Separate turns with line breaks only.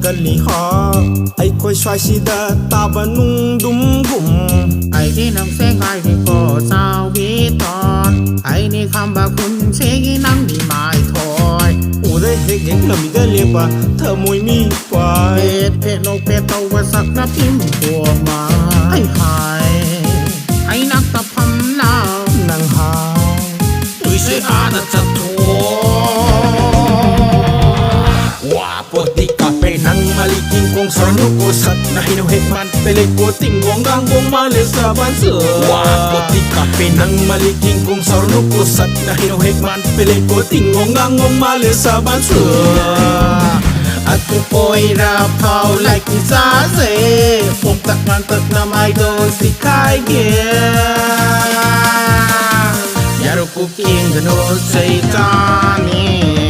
กันลีฮอไอ้คอยช่วยชีดาตาบานุงดุมบุ่ม
ไอ้ที่นังเสกไอ้ที่ก็สาววิตอนไอ้นี่คำบาคุณเสกนังนี่ไม่ถอย
อูได้เฮกเฮกเรามีได้เลียบเธอมวยมีไฟ
เพโลกเพโตวสักนับพิมพ์ตัวมาไอ้หายไอ้นักตะพันลาน
างหาย
ตุยเสียอาณาจักรทัว
ว่าปกติกาเปนังมาลิกิงกงสรนุกุสัตนาฮิโนเฮกมันเปเลโกติงวงกังวงมาเลสาบันเสือว่าปกติกาเปนังมาลิกิงกงสรนุกุสัตนาฮิโนเฮกมันเปเลโกติงวงกังวงมาเลสาบันเสือ
Aku poira kau like zaze Pum tak mantek namai don si kai gia Yaru cooking the no say tani